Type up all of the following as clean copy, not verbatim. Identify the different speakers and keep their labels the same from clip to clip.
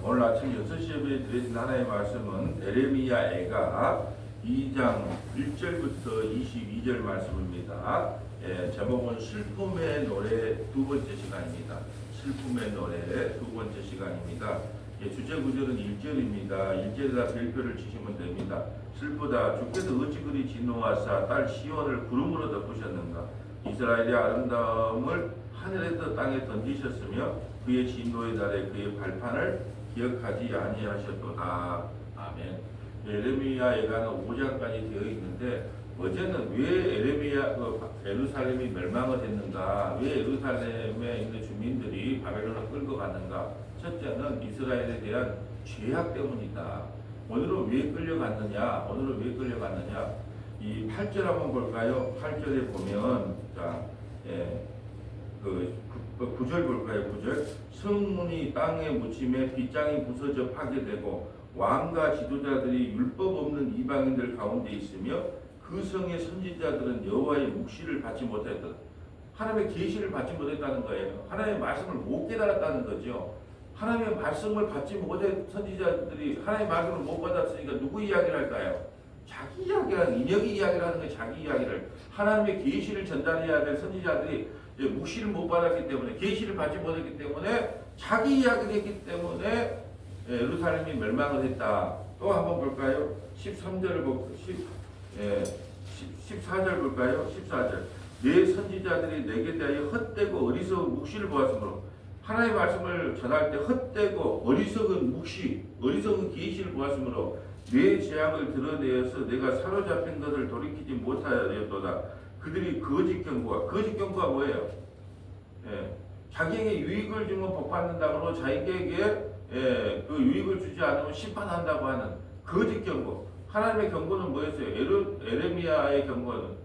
Speaker 1: 오늘 아침 6시 예배에 드려진 하나의 말씀은 에레미야 애가 2장 1절부터 22절 말씀입니다. 제목은 슬픔의 노래 두 번째 시간입니다. 슬픔의 노래 두 번째 시간입니다. 주제 구절은 1절입니다. 1절에다 별표를 치시면 됩니다. 슬프다 주께서 어찌 그리 진노하사 딸 시온을 구름으로 덮으셨는가. 이스라엘의 아름다움을 하늘에서 땅에 던지셨으며 그의 진노의 날에 그의 발판을 기억하지 아니하셨도다. 아멘. 에레미야 예가는 5장까지 되어 있는데 어제는 왜 예루살렘이 멸망을 했는가, 왜 예루살렘에 있는 주민들이 바벨론을 끌고 갔는가. 첫째는 이스라엘에 대한 죄악 때문이다. 오늘은 왜 끌려갔느냐, 이 8절 한번 볼까요? 8절에 보면 자, 9절 볼까요? 9절. 성문이 땅에 묻힘에 빗장이 부서져 파괴되고 왕과 지도자들이 율법 없는 이방인들 가운데 있으며 그 성의 선지자들은 여호와의 묵시를 받지 못했다. 하나님의 계시를 받지 못했다는 거예요. 하나님의 말씀을 못 깨달았다는 거죠. 하나님의 말씀을 받지 못한 선지자들이 하나님의 말씀을 못 받았으니까 누구 이야기를 할까요? 자기 이야기라는, 인혁이 이야기를 하는 거예요. 자기 이야기를. 하나님의 계시를 전달해야 될 선지자들이 묵시를 못 받았기 때문에, 계시를 받지 못했기 때문에, 자기 이야기를 했기 때문에 예루살렘이 멸망을 했다. 또 한번 볼까요? 13절을 보고 14절 볼까요? 14절. 내 선지자들이 내게 대하여 헛되고 어리석은 묵시를 보았으므로, 하나님의 말씀을 전할 때 헛되고 어리석은 묵시, 어리석은 계시를 보았으므로 내 재앙을 드러내어서 내가 사로잡힌 것을 돌이키지 못하였도다. 그들이 거짓 경고가 뭐예요? 자기에게 유익을 주면 복 받는다고, 자기에게 그 유익을 주지 않으면 심판한다고 하는 거짓 경고. 하나님의 경고는 뭐였어요? 에레미야의 경고는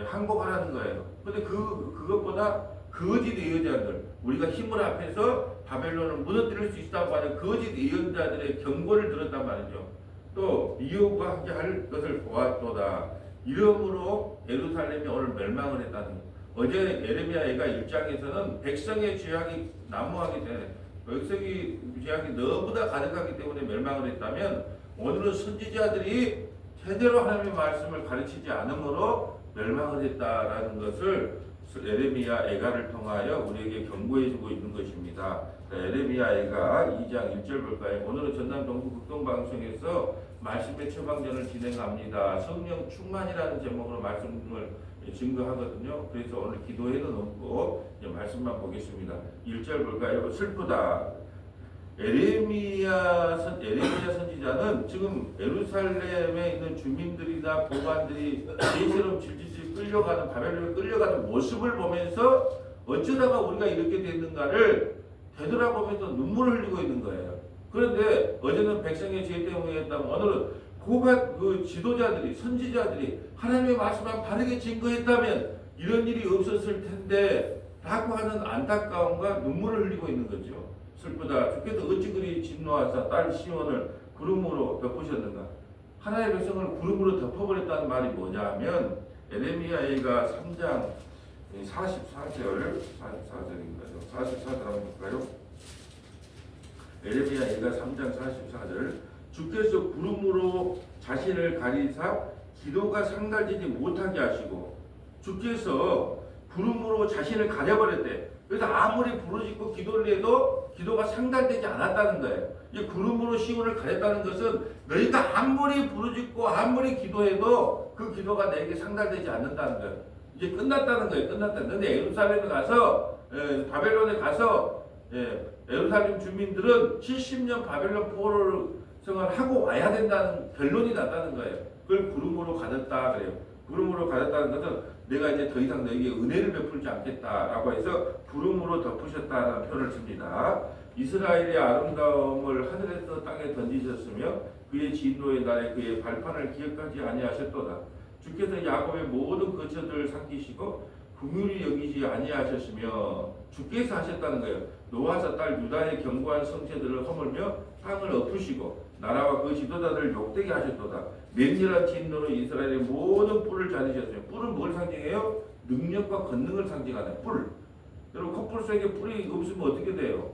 Speaker 1: 항복하라는 거예요. 근데 그것보다 거짓 예언자들, 우리가 힘을 합해서 바벨론을 무너뜨릴 수 있다고 하는 거짓 예언자들의 경고를 들었단 말이죠. 또 이호가 함께 할 것을 보았도다. 이러므로 예루살렘이 오늘 멸망을 했다는 거예요. 어제 에레미야 예가 1장에서는 백성의 죄악이 난무하기 때문에, 백성의 죄악이 너무나 가득하기 때문에 멸망을 했다면, 오늘은 선지자들이 제대로 하나님의 말씀을 가르치지 않으므로 멸망을 했다라는 것을 에레미야 예가를 통하여 우리에게 경고해주고 있는 것입니다. 에레미야 예가 2장 1절 볼까요? 오늘은 전남 동부 극동방송에서 말씀의 처방전을 진행합니다. 성령 충만이라는 제목으로 말씀을 증거하거든요. 그래서 오늘 기도회는 없고 말씀만 보겠습니다. 1절 볼까요? 슬프다. 에레미야 선지자는 지금 예루살렘에 있는 주민들이나 고관들이 개처럼 질질 끌려가는, 바벨론에 끌려가는 모습을 보면서 어쩌다가 우리가 이렇게 됐는가를 되돌아보면서 눈물을 흘리고 있는 거예요. 그런데 어제는 백성의 죄 때문이었다면 오늘은 지도자들이, 선지자들이 하나님의 말씀만 바르게 증거했다면 이런 일이 없었을 텐데 라고 하는 안타까움과 눈물을 흘리고 있는 거죠. 슬프다. 주께서 어찌 그리 진노하사 딸 시온을 구름으로 덮으셨는가. 하나님의 백성을 구름으로 덮어버렸다는 말이 뭐냐 하면, 에레미야 예가 3장 44절인가요? 44절 한번 볼까요? 에레미야 예가 3장 44절. 주께서 구름으로 자신을 가리사 기도가 상달되지 못하게 하시고, 주께서 구름으로 자신을 가려버렸대. 그래서 아무리 부르짖고 기도를 해도 기도가 상달되지 않았다는 거예요. 이 구름으로 시온을 가렸다는 것은 너희가 아무리 부르짖고 아무리 기도해도 그 기도가 내게 상달되지 않는다는 거예요. 이제 끝났다는 거예요. 끝났다. 근데 예루살렘에 가서 바벨론에 가서 예루살렘 주민들은 70년 바벨론 포로를 생활하고 와야 된다는 결론이 났다는 거예요. 그걸 구름으로 가졌다 그래요. 구름으로 가졌다는 것은 내가 이제 더 이상 너에게 은혜를 베풀지 않겠다라고 해서 구름으로 덮으셨다는 표현을 씁니다. 이스라엘의 아름다움을 하늘에서 땅에 던지셨으며 그의 진노의 날에 그의 발판을 기억하지 아니하셨도다. 주께서 야곱의 모든 거처들을 삼키시고 긍휼히 여기지 아니하셨으며, 주께서 하셨다는 거예요. 노아사 딸 유다의 견고한 성체들을 허물며 땅을 엎으시고 나라와 그 지도자들을 욕되게 하셨도다. 맹렬한 진노로 이스라엘의 모든 뿔을 자르셨어요. 뿔은 뭘 상징해요? 능력과 권능을 상징하는 뿔. 여러분, 콧불 속에 뿔이 없으면 어떻게 돼요?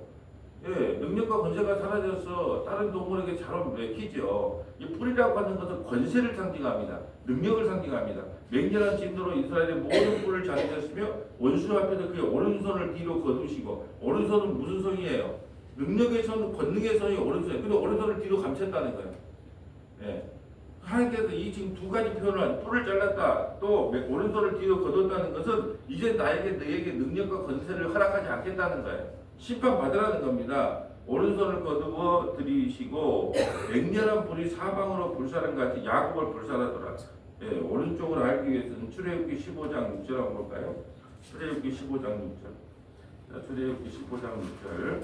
Speaker 1: 예, 능력과 권세가 사라져서 다른 동물에게 잘 먹히죠. 이 뿔이라고 하는 것은 권세를 상징합니다. 능력을 상징합니다. 맹렬한 진노로 이스라엘의 모든 뿔을 자르셨으며 원수 앞에서 그의 오른손을 뒤로 거두시고, 오른손은 무슨 손이에요? 능력의 손, 권능의 손이 오른손이에요. 근데 오른손을 뒤로 감췄다는 거예요. 예. 하나님께서 이 지금 두 가지 표현을 뿔을 잘랐다, 또 오른손을 뒤로 거뒀다는 것은 이제 너에게 능력과 권세를 허락하지 않겠다는 거예요. 심판받으라는 겁니다. 오른손을 거두어 들이시고 맹렬한 불이 사방으로 불사른 같이 야곱을 불사르더라. 예, 오른쪽으로 알기 위해서는 출애굽기 15장 6절 한번 볼까요? 출애굽기 15장 6절. 자, 출애굽기 15장 6절.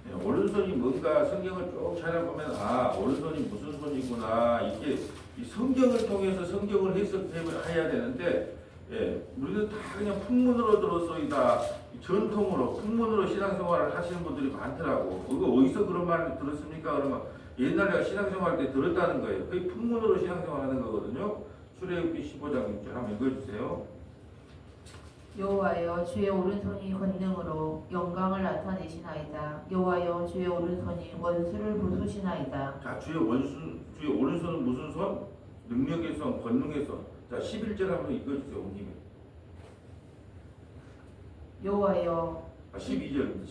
Speaker 1: 예, 오른손이 뭔가 성경을 쭉 찾아보면 오른손이 무슨 손이구나, 이게 이 성경을 통해서 성경을 해석해야 되는데, 예, 우리는 다 그냥 풍문으로 들었소이다. 전통으로 풍문으로 신앙생활을 하시는 분들이 많더라고. 그거 어디서 그런 말을 들었습니까? 그러면 옛날에 신앙생활 때 들었다는 거예요. 그게 풍문으로 신앙생활하는 거거든요. 출애굽기 15장 6절 한번 읽어주세요.
Speaker 2: 여호와여, 주의 오른손이 권능으로 영광을 나타내시나이다. 여호와여, 주의 오른손이 원수를 부수시나이다.
Speaker 1: 자, 주의 오른손은 무슨 손? 능력의 손, 권능의 손. 자, 11절 한번 읽어주세요. 온 김에.
Speaker 2: 여호와여,
Speaker 1: 12절.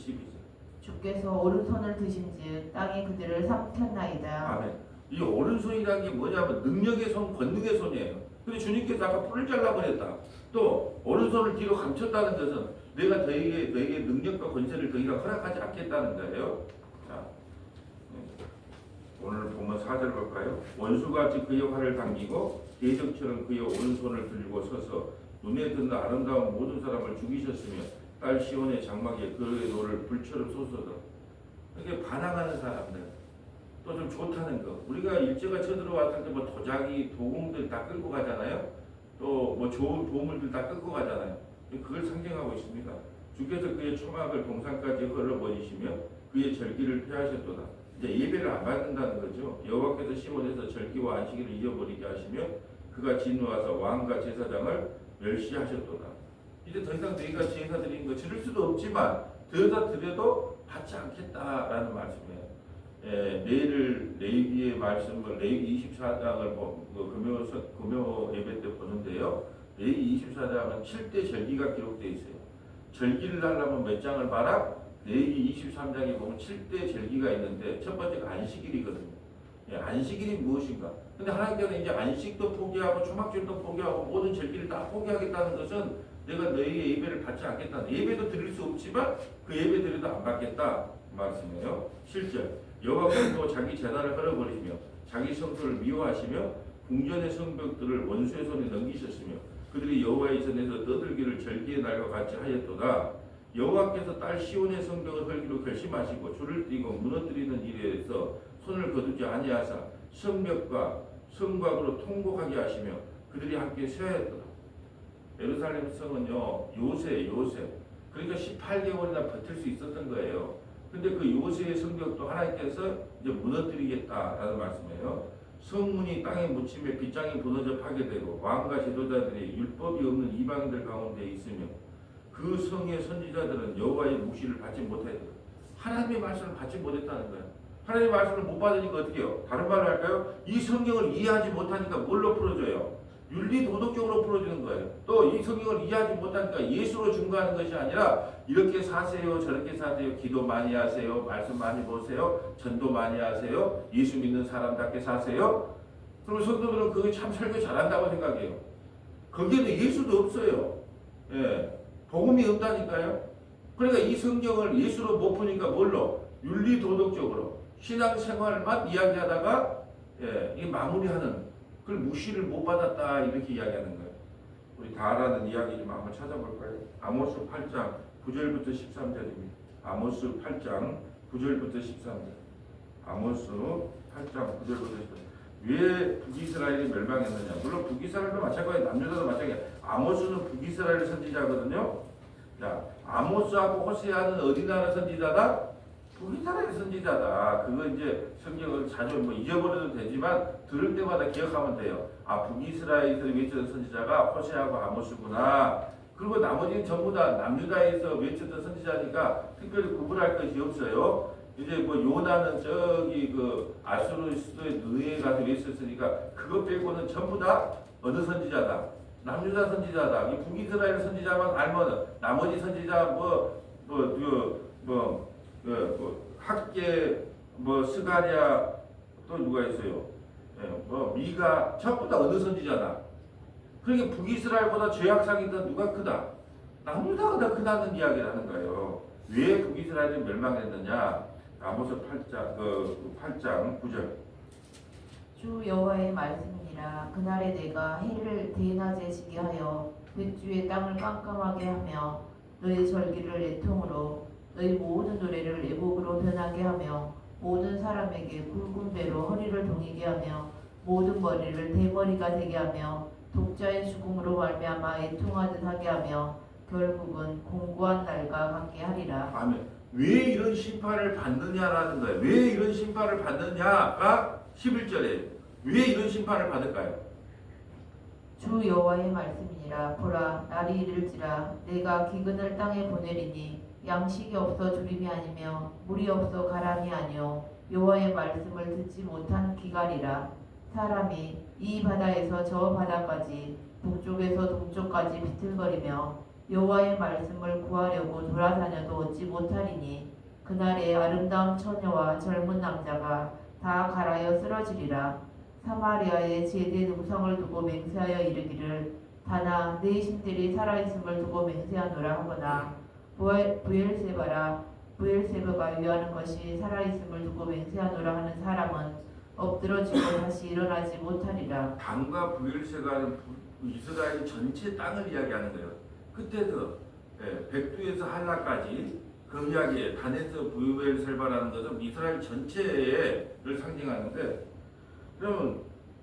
Speaker 2: 주께서 오른손을 드신즉 땅이 그들을 삼켰나이다.
Speaker 1: 아멘. 이 오른손이라는 게 뭐냐면 능력의 손, 권능의 손이에요. 근데 주님께서 아까 뿔을 잘라버렸다. 또 오른손을 뒤로 감췄다는 것은 내가 너에게 능력과 권세를 더 이상 허락하지 않겠다는 거예요. 자, 오늘 보면 4절 볼까요? 원수같이 그의 활을 당기고 대적처럼 그의 오른손을 들고 서서 눈에 드는 아름다운 모든 사람을 죽이셨으며 딸 시온의 장막에 그의 노를 불처럼 솟아서. 이게 반항하는 사람들, 또 좀 좋다는 거. 우리가 일제가 쳐들어왔을 때 뭐 도자기, 도공들 다 끌고 가잖아요. 또 뭐 좋은 보물들 다 끌고 가잖아요. 그걸 상징하고 있습니다. 주께서 그의 초막을 동산까지 흘러버리시며 그의 절기를 폐하셨도다. 이제 예배를 안 받는다는 거죠. 여호와께서 시온에서 절기와 안식일을 잊어버리게 하시며 그가 진노하사 왕과 제사장을 멸시하셨도다. 이제 더 이상 너희가 제사 드리는 거 들을 수도 없지만 들여다 드려도 받지 않겠다라는 말씀이에요. 예, 내일 레위기의 말씀을 레위기 24장을 금요 예배 때 보는데요. 레위기 24장은 7대 절기가 기록되어 있어요. 절기를 하려면 몇 장을 봐라? 레위기 23장에 보면 7대 절기가 있는데 첫 번째가 안식일이거든요. 예, 안식일이 무엇인가? 근데 하나님께서는 이제 안식도 포기하고 초막절도 포기하고 모든 절기를 다 포기하겠다는 것은 내가 너희의 예배를 받지 않겠다는, 예배도 드릴 수 없지만 그 예배 드려도 안 받겠다 말씀이에요. 7절 여호와께서 자기 재단을 헐어버리시며 자기 성소를 미워하시며 궁전의 성벽들을 원수의 손에 넘기셨으며 그들이 여호와의 전에서 떠들기를 절기의 날과 같이 하였도다. 여호와께서 딸 시온의 성벽을 헐기로 결심하시고 줄을 띄고 무너뜨리는 일에서 손을 거두지 아니하사 성벽과 성곽으로 통곡하게 하시며 그들이 함께 쇠하였도다. 예루살렘 성은요, 요새 그러니까 18개월이나 버틸 수 있었던 거예요. 근데 그 요새의 성벽도 하나님께서 이제 무너뜨리겠다라는 말씀이에요. 성문이 땅에 묻히며 빗장이 무너져 파괴되고 왕과 지도자들이 율법이 없는 이방인들 가운데 있으며 그 성의 선지자들은 여호와의 묵시를 받지 못했다. 하나님의 말씀을 받지 못했다는 거예요. 하나님의 말씀을 못 받으니까 어떻게 해요? 다른 말로 할까요? 이 성경을 이해하지 못하니까 뭘로 풀어줘요? 윤리 도덕적으로 풀어주는 거예요. 또 이 성경을 이해하지 못하니까 예수로 증거하는 것이 아니라 이렇게 사세요, 저렇게 사세요, 기도 많이 하세요, 말씀 많이 보세요, 전도 많이 하세요, 예수 믿는 사람답게 사세요. 그럼 성도들은 그게 참 설교 잘한다고 생각해요. 거기에는 예수도 없어요. 예, 복음이 없다니까요. 그러니까 이 성경을 예수로 못 푸니까 뭘로? 윤리 도덕적으로 신앙생활만 이야기하다가 이 마무리하는, 그걸 무시를 못 받았다 이렇게 이야기하는 거예요. 우리 다 아는 이야기 좀 한번 찾아볼까요? 아모스 8장 9절부터 13절입니다. 아모스 8장 9절부터 13절. 아모스 8장 9절부터 13절. 왜 북이스라엘이 멸망했느냐? 물론 북이스라엘도 마찬가지예요. 남유다도 마찬가지예요. 아모스는 북이스라엘 선지자거든요. 자, 아모스하고 호세아는 어디 나라 선지자다? 북이스라엘 선지자다. 그거 이제 성경을 자주 잊어버려도 되지만 들을 때마다 기억하면 돼요. 아, 북이스라엘에서 외쳐진 선지자가 호세아하고 아모스구나. 그리고 나머지는 전부 다 남유다에서 외쳤던 선지자니까 특별히 구분할 것이 없어요. 이제 뭐 요나는 저기 그 아수르 수도에 느에 가서 외쳤으니까 그것 빼고는 전부 다 어느 선지자다? 남유다 선지자다. 이 북이스라엘 선지자만 알면은 나머지 선지자 학계 스가랴 또 누가 있어요? 예, 미가 전부 다 어느 선지자다. 그러니까 북이스라엘보다 죄악상이 더 누가 크다? 남유다가 더 크다는 이야기를 하는 거예요. 왜 북이스라엘이 멸망했느냐? 아모스 8장 9절.
Speaker 2: 주 여호와의 말씀이니라. 그날에 내가 해를 대낮에 지게 하여 백주의 땅을 깜깜하게 하며 너희 절기를 애통으로 너희 모든 노래를 애곡으로 변하게 하며 모든 사람에게 굵은 배로 허리를 동이게 하며 모든 머리를 대머리가 되게 하며 독자의 죽음으로 말미암아 애통하듯 하게 하며 결국은 공고한 날과 같게 하리라.
Speaker 1: 아멘. 왜 이런 심판을 받느냐라는 거예요. 왜 이런 심판을 받느냐가 11절에 왜 이런 심판을 받을까요?
Speaker 2: 주 여호와의 말씀이니라. 보라, 날이 이를지라 내가 기근을 땅에 보내리니 양식이 없어 주림이 아니며 물이 없어 가람이 아니요 여호와의 말씀을 듣지 못한 기갈이라. 사람이 이 바다에서 저 바다까지 북쪽에서 동쪽까지 비틀거리며 여호와의 말씀을 구하려고 돌아다녀도 얻지 못하리니 그날에 아름다운 처녀와 젊은 남자가 다 갈아여 쓰러지리라. 사마리아의 제된 우상을 두고 맹세하여 이르기를 다나 내 신들이 살아있음을 두고 맹세하노라 하거나 부엘세바라 부엘세바가 위하는 것이 살아있음을 두고 맹세하노라 하는 사람은 엎드러지고 다시 일어나지 못하리라.
Speaker 1: 단과 부엘세바는 이스라엘 전체 땅을 이야기하는 거예요. 그때도 백두에서 한라까지 그 이야기에 단에서 부엘세바라는 것은 이스라엘 전체를 상징하는데, 그러면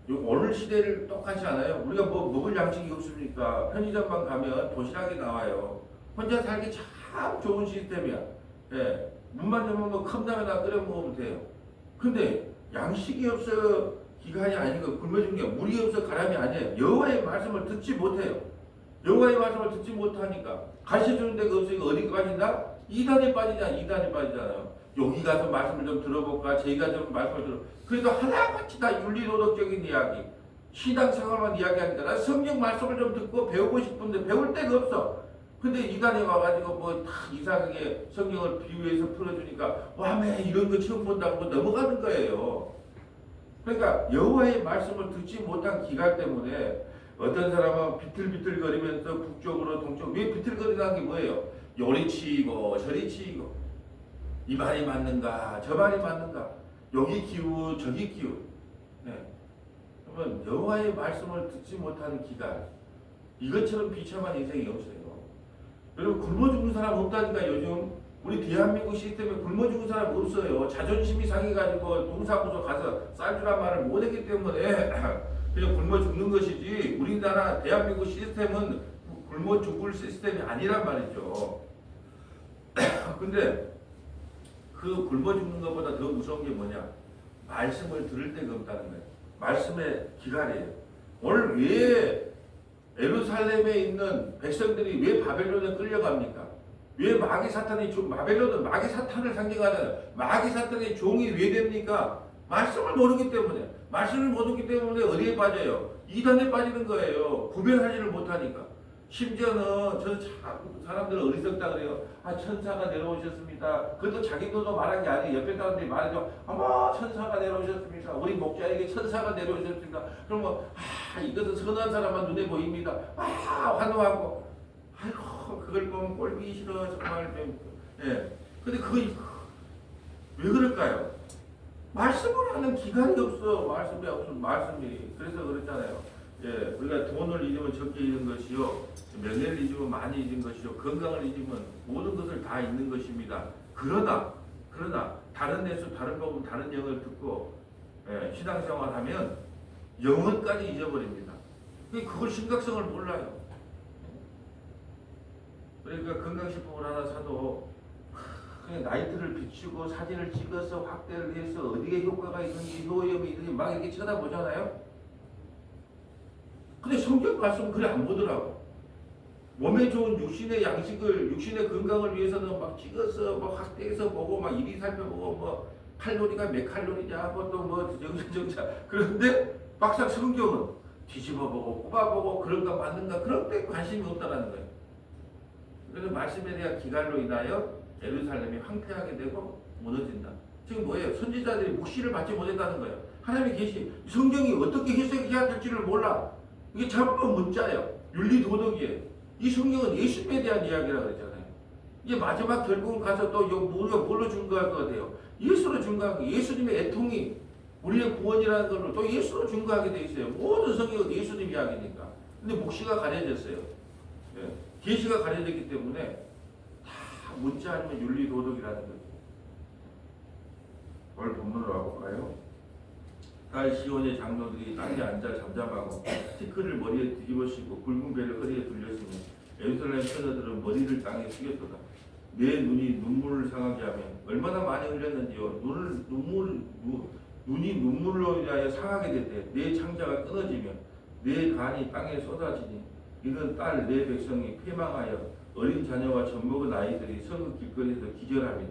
Speaker 1: 오늘 시대를 똑같이 하나요? 우리가 뭐 먹을 양식이 없습니까? 편의점만 가면 도시락이 나와요. 혼자 살기 참 좋은 시스템이야. 문만 열면 뭐 컵라면이나 끓여 먹으면 돼요. 근데 양식이 없어 기간이 아니고 굶어준 게 물이 없어 가람이 아니에요. 여호와의 말씀을 듣지 못해요. 여호와의 말씀을 듣지 못하니까 가르쳐주는 데가 없으니까 어디 빠진다? 이단에 빠지잖아요. 여기 가서 말씀을 좀 들어볼까? 저희가 좀 말씀을 들어. 그래도 하나같이 다 윤리도덕적인 이야기, 신앙생활만 이야기하니까 나 성경 말씀을 좀 듣고 배우고 싶은데 배울 데가 없어. 근데 이단에 와가지고 뭐 다 이상하게 성경을 비유해서 풀어주니까 와매 이런 거 처음 본다고 넘어가는 거예요. 그러니까 여호와의 말씀을 듣지 못한 기간 때문에 어떤 사람은 비틀비틀거리면서 북쪽으로 동쪽, 왜 비틀거리는 게 뭐예요? 요리 치이고 저리 치이고 이 말이 맞는가 저 말이 맞는가, 여기 기운 저기 기운. 그러면 여호와의 말씀을 듣지 못하는 기간, 이것처럼 비참한 인생이 없어요. 여러분 굶어 죽는 사람 없다니까. 요즘 우리 대한민국 시스템에 굶어 죽는 사람 없어요. 자존심이 상해가지고 동사무소 가서 쌀주란 말을 못했기 때문에 그냥 굶어 죽는 것이지, 우리나라 대한민국 시스템은 굶어 죽을 시스템이 아니란 말이죠. 근데 그 굶어 죽는 것보다 더 무서운 게 뭐냐? 말씀을 들을 데가 없다는 거예요. 말씀의 기갈이에요. 오늘 왜 예루살렘에 있는 백성들이 왜 바벨론에 끌려갑니까? 왜 마귀 사탄이 바벨론은 마귀 사탄을 상징하잖아요. 마귀 사탄의 종이 왜 됩니까? 말씀을 모르기 때문에. 말씀을 모르기 때문에 어디에 빠져요? 이단에 빠지는 거예요. 구별하지를 못하니까. 심지어는 저 사람들은 어리석다 그래요. 천사가 내려오셨습니다. 그것도 자기도 말한 게 아니에요. 옆에 사람들이 말해줘. 어머, 천사가 내려오셨습니다. 우리 목자에게 천사가 내려오셨습니다. 그러면 이것은 선한 사람만 눈에 보입니다. 환호하고, 아이고 그걸 보면 꼴보기 싫어 정말. 근데 그게 왜 그럴까요? 말씀을 하는 기간이 없어. 말씀이. 그래서 그랬잖아요. 우리가 돈을 잊으면 적게 잊은 것이요, 명예를 잊으면 많이 잊은 것이요, 건강을 잊으면 모든 것을 다 잊는 것입니다. 그러나 다른 예수, 다른 복음, 다른 영을 듣고 신앙생활하면 영혼까지 잊어버립니다. 그걸 심각성을 몰라요. 그러니까 건강식품을 하나 사도 그냥 나이트를 비추고 사진을 찍어서 확대를 해서 어디에 효과가 있는지 효험이 있는지 막 이렇게 쳐다보잖아요. 근데 성경 말씀은 그래 안 보더라고. 몸에 좋은 육신의 양식을 육신의 건강을 위해서는 막 찍어서 뭐 학대해서 보고 막 이리 살펴보고 뭐 칼로리가 몇 칼로리냐 뭐또뭐 정자 그런데 막상 성경은 뒤집어보고 꼽아보고 그런가 맞는가 그런 데 관심이 없다라는 거예요. 그래서 말씀에 대한 기갈로 인하여 예루살렘이 황폐하게 되고 무너진다. 지금 뭐예요? 선지자들이 묵시를 받지 못했다는 거예요. 하나님의 계시 성경이 어떻게 해석해야 될지를 몰라. 이게 전부 문자예요. 윤리 도덕이에요. 이 성경은 예수님에 대한 이야기라고 그랬잖아요. 이제 마지막 결국은 가서 또 우리가 뭘로 증거할 것 같아요? 예수로 증거하고 예수님의 애통이 우리의 구원이라는 걸로 또 예수로 증거하게 돼 있어요. 모든 성경은 예수님 이야기니까. 근데 묵시가 가려졌어요. 예. 계시가 가려졌기 때문에 다 문자 아니면 윤리 도덕이라는 거죠. 오늘 본문으로 와볼까요? 딸 시온의 장로들이 땅에 앉아 잠잠하고 티크를 머리에 뒤집어쓰고 굵은 배를 허리에 둘렸으며 예루살렘 처녀들은 머리를 땅에 숙였도다. 내 눈이 눈물을 상하게 하며 얼마나 많이 흘렸는지요. 눈이 눈물로 인하여 상하게 됐대. 내 창자가 끊어지며 내 간이 땅에 쏟아지니 이는 딸 내 백성이 패망하여 어린 자녀와 젖먹은 아이들이 성읍 길거리에서 기절하며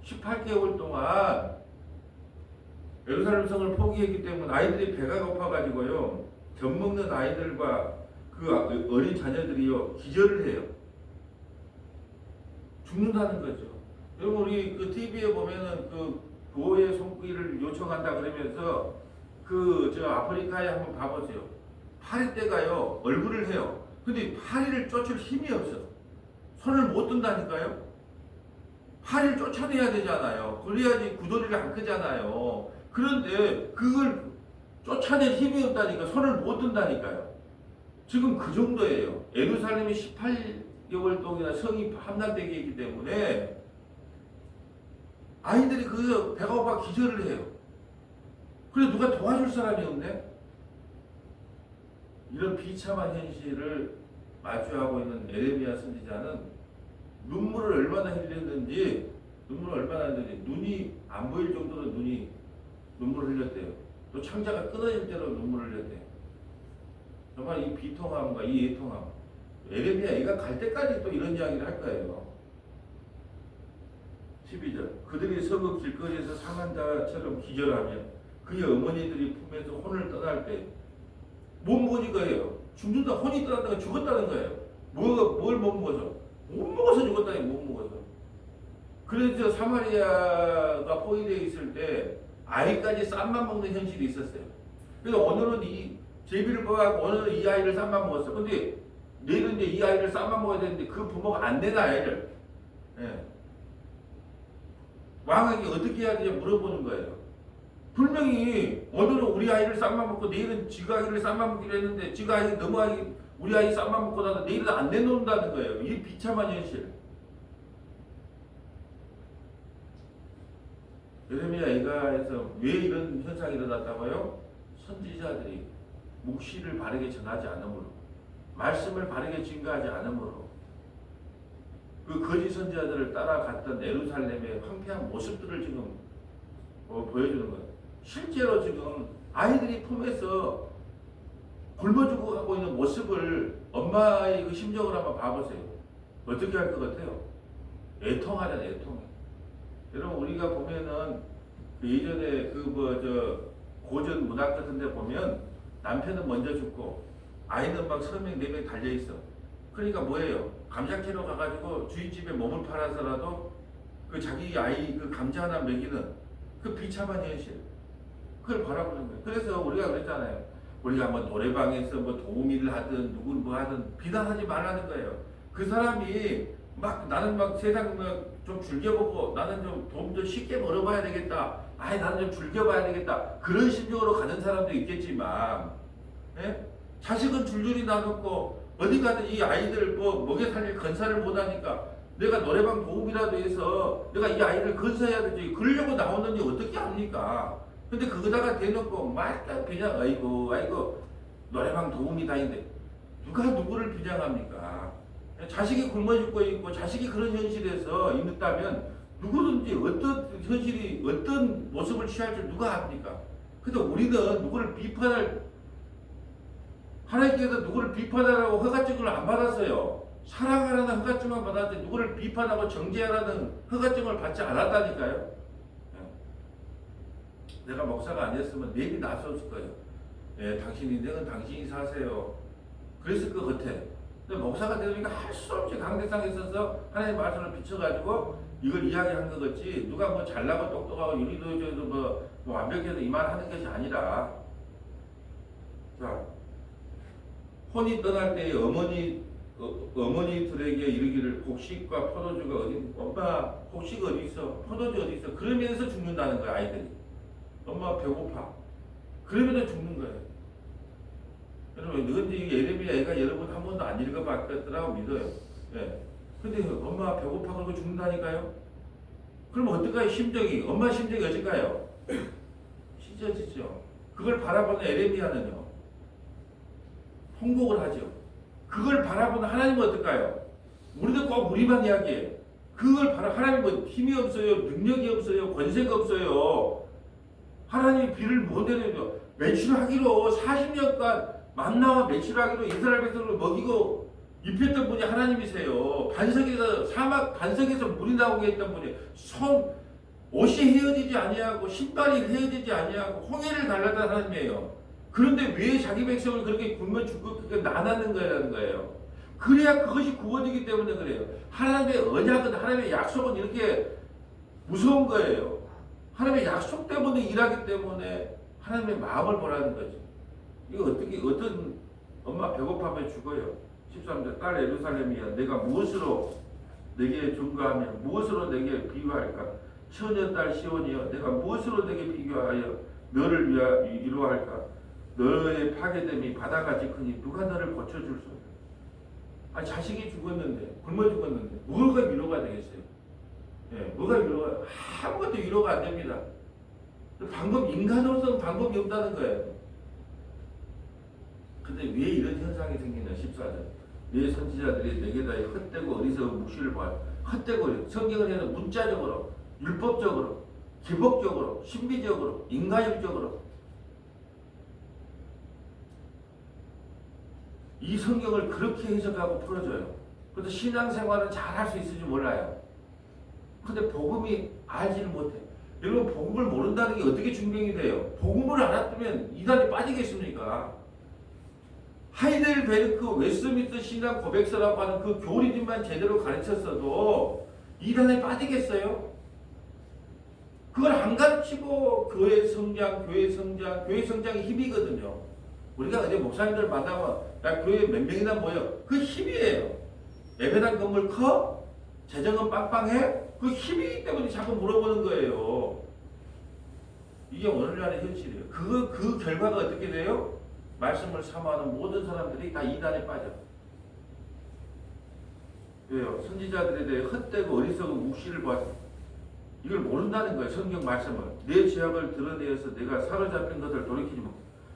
Speaker 1: 18개월 동안 예루살렘 성을 포기했기 때문에 아이들이 배가 고파가지고요 젖먹는 아이들과 그 어린 자녀들이요 기절을 해요. 죽는다는 거죠. 여러분 우리 그 TV에 보면은 그 구호의 손길을 요청한다 그러면서 그 저 아프리카에 한번 봐보세요. 파리떼가요 얼굴을 해요. 근데 파리를 쫓을 힘이 없어. 손을 못 든다니까요. 파리를 쫓아내야 되잖아요. 그래야지 구더리를 안 크잖아요. 그런데 그걸 쫓아낼 힘이 없다니까 손을 못 든다니까요. 지금 그 정도예요. 예루살렘이 18개월 동안이나 성이 함락되게 했기 때문에 아이들이 그 배가 고파 기절을 해요. 그래 누가 도와줄 사람이 없네. 이런 비참한 현실을 마주하고 있는 에레미야 선지자는 눈물을 얼마나 흘렸는지 눈이 안 보일 정도로 눈물을 흘렸대요. 또 창자가 끊어질 대로 눈물을 흘렸대요. 정말 이 비통함과 이 애통함. 에레미야 얘가 갈 때까지 또 이런 이야기를 할 거예요. 12절 그들이 성읍 길거리에서 상한 자처럼 기절하며 그의 어머니들이 품에서 혼을 떠날 때 못 먹은 거예요. 죽는다 혼이 떠났다가 죽었다는 거예요. 뭘 못 먹어서? 못 먹어서 죽었다니 못 먹어서. 그래서 사마리아가 포위되어 있을 때 아이까지 쌈만 먹는 현실이 있었어요. 그래서 오늘은 이 제비를 뽑아갖고 오늘은 이 아이를 쌈만 먹었어. 근데 내일은 이제 이 아이를 쌈만 먹어야 되는데 그 부모가 안 내나 아이를. 예. 왕에게 어떻게 해야 되냐 물어보는 거예요. 분명히 오늘은 우리 아이를 쌈만 먹고 내일은 지가 아이를 쌈만 먹기로 했는데 지가 아이 너무 우리 아이 쌈만 먹고 나서 내일은 안 내놓는다는 거예요. 이 비참한 현실. 예레미야 이가에서 왜 이런 현상이 일어났다고요? 선지자들이 묵시를 바르게 전하지 않으므로 말씀을 바르게 증거하지 않으므로 그 거짓 선지자들을 따라갔던 예루살렘의 황폐한 모습들을 지금 보여주는 거예요. 실제로 지금 아이들이 품에서 굶어 죽어가고 있는 모습을 엄마의 그 심정을 한번 봐보세요. 어떻게 할 것 같아요? 애통하잖아요, 애통해. 여러분 우리가 보면은 그 예전에 고전 문학 같은 데 보면 남편은 먼저 죽고 아이는 막 3명, 4명 달려있어. 그러니까 뭐예요? 감자 캐러 가가지고 주인집에 몸을 팔아서라도 그 자기 아이 그 감자 하나 먹이는 그 비참한 현실. 그걸 바라보는 거예요. 그래서 우리가 그랬잖아요. 우리가 뭐 노래방에서 뭐 도우미를 하든 누구를 뭐 하든 비난하지 말라는 거예요. 그 사람이 막 나는 막 세상 좀 즐겨보고 나는 좀 쉽게 벌어봐야 되겠다. 아이 나는 좀 즐겨봐야 되겠다. 그런 심정으로 가는 사람도 있겠지만, 예? 자식은 줄줄이 놔놓고 어디 가든 이 아이들 뭐 먹여 살릴 건사를 못하니까 내가 노래방 도우미라도 해서 내가 이 아이를 건사해야 되지. 그러려고 나오는지 어떻게 합니까? 근데 그거다가 대놓고 말딱 그냥 아이고 노래방 도우미 다니는데 누가 누구를 비장합니까? 자식이 굶어 죽고 있고 자식이 그런 현실에서 있다면 누구든지 어떤 현실이 어떤 모습을 취할지 누가 압니까? 그래서 우리는 누구를 비판할 하나님께서 누구를 비판하라고 허가증을 안 받았어요. 사랑하라는 허가증만 받았는데 누구를 비판하고 정죄하라는 허가증을 받지 않았다니까요. 내가 목사가 아니었으면 내비 나섰을 거예요. 예, 당신 인생은 당신이 사세요. 그랬을 것 같아. 근데 목사가 되니까 할 수 없이 강대상에 있어서 하나님의 말씀을 비춰가지고 이걸 이야기한 것 같지, 누가 뭐 잘나고 똑똑하고 유리도저도 뭐 완벽해서 이 말 하는 것이 아니라, 자, 혼이 떠날 때 어머니들에게 이르기를 곡식과 포도주가 어디, 엄마 곡식 어디 있어, 포도주 어디 있어, 그러면서 죽는다는 거야. 아이들이 엄마 배고파, 그러면서 죽는 거예요. 여러분, 근데 이 예레미야 애가 여러분 한 번도 안 읽어봤더라고 믿어요. 예. 근데 엄마 배고파 그러고 죽는다니까요. 그럼 어떨까요? 심정이, 엄마 심정이 어떨까요? 찢어지죠. 그걸 바라보는 예레미야는요, 통곡을 하죠. 그걸 바라보는 하나님은 어떨까요? 우리도 꼭 우리만 이야기해. 그걸 하나님은 뭐 힘이 없어요, 능력이 없어요, 권세가 없어요. 하나님이 비를 못 내려요. 매출하기로 40년간 만나와 매출하기로 이스라엘 백성을 먹이고 입혔던 분이 하나님이세요. 반석에서, 사막 반석에서 물이 나오게 했던 분이, 옷이 헤어지지 아니하고 신발이 헤어지지 아니하고 홍해를 갈랐던 하나님이에요. 그런데 왜 자기 백성을 그렇게 굶어 죽고 그렇게 나누는 거라는 거예요. 그래야 그것이 구원이기 때문에 그래요. 하나님의 언약은, 하나님의 약속은 이렇게 무서운 거예요. 하나님의 약속 때문에 일하기 때문에 하나님의 마음을 보라는 거죠. 이거 어떤 엄마 배고파면 죽어요. 13절, 딸 예루살렘이야, 내가 무엇으로 내게 증거하며 무엇으로 내게 비유할까? 처녀딸 시온이여, 내가 무엇으로 내게 비교하여 너를 위로할까? 너의 파괴됨이 바다같이 크니 누가 너를 고쳐줄 수 없다. 자식이 죽었는데, 굶어 죽었는데 뭐가 위로가 되겠어요? 예, 뭐가 위로가, 아무것도 위로가 안 됩니다. 인간으로서는 방법이 없다는 거예요. 근데 왜 이런 현상이 생기냐? 14절, 내 선지자들이 내게 다 헛되고 어리석은 묵시를 봐. 헛되고, 성경을 해서 문자적으로, 율법적으로, 기복적으로, 신비적으로, 인간적으로 이 성경을 그렇게 해석하고 풀어줘요. 그래서 신앙생활은 잘 할 수 있을지 몰라요. 근데 복음이 알지를 못해. 여러분, 복음을 모른다는 게 어떻게 증명이 돼요? 복음을 알았으면 이단에 빠지겠습니까? 하이델베르크 웨스트민스터 신앙 고백서라고 하는 그 교리들만 제대로 가르쳤어도 이단에 빠지겠어요? 그걸 안 가르치고 교회 성장이 힘이거든요. 우리가 어제 목사님들 만나면 야, 교회 몇 명이나 모여, 그 힘이에요. 예배당 건물 커? 재정은 빵빵해? 그 힘이기 때문에 자꾸 물어보는 거예요. 이게 오늘날의 현실이에요. 그 결과가 어떻게 돼요? 말씀을 사모하는 모든 사람들이 다 이단에 빠져. 왜요? 선지자들에 대해 헛되고 어리석은 묵시를 보았다. 이걸 모른다는 거예요. 성경 말씀을. 내 죄악을 드러내어서 내가 사로잡힌 것을 돌이키지 못.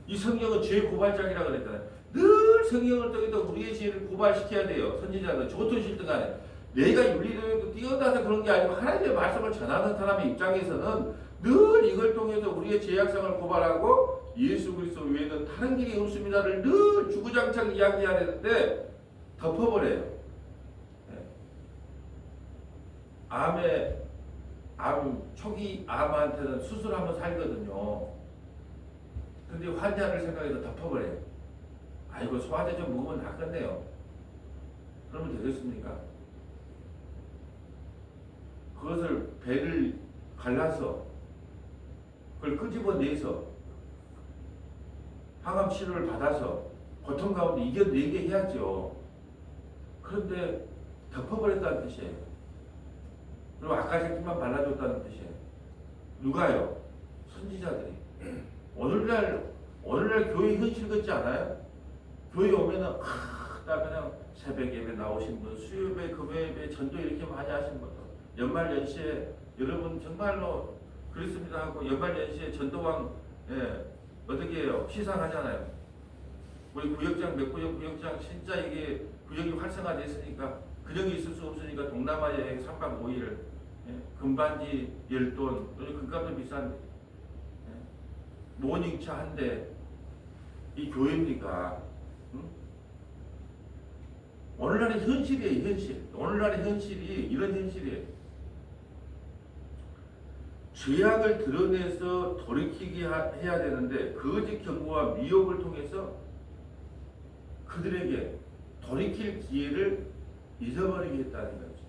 Speaker 1: 이 성경은 죄 고발장이라고 그랬잖아요. 늘 성경을 통해서 우리의 죄를 고발시켜야 돼요. 선지자는 좋든 싫든 간에. 내가 윤리도에 뛰어나서 그런 게 아니고 하나님의 말씀을 전하는 사람의 입장에서는 늘 이걸 통해서 우리의 죄악성을 고발하고 예수 그리스도 외에는 다른 길이 없습니다를 늘 주구장창 이야기해야 되는데 덮어버려요. 초기 암한테는 수술하면 살거든요. 근데 환자를 생각해서 덮어버려요. 아이고, 소화제 좀 먹으면 낫겠네요. 그러면 되겠습니까? 그것을 배를 갈라서 그걸 끄집어내서 항암 치료를 받아서 고통 가운데 이겨내게 해야죠. 그런데 덮어버렸다는 뜻이에요. 그리고 아까 새끼만 발라줬다는 뜻이에요. 누가요? 선지자들이. 오늘날 교회 현실 같지 않아요? 교회 오면은 그냥 새벽 예배 나오신 분, 수요예배, 금요예배, 전도 이렇게 많이 하신 분들, 연말 연시에 여러분 정말로 그렇습니다 하고 연말 연시에 전도왕 어떻게 해요? 시상하잖아요. 우리 구역장 진짜 이게 구역이 활성화됐으니까 근역이 있을 수 없으니까 동남아 여행 3박 5일 금반지 10돈, 금값도 비싼 모닝차 한 대, 이 교회입니까? 응? 오늘날의 현실이에요, 현실. 오늘날의 현실이 이런 현실이에요. 죄악을 드러내서 돌이키게 해야 되는데 거짓 경고와 미혹을 통해서 그들에게 돌이킬 기회를 잊어버리게 했다는 거죠.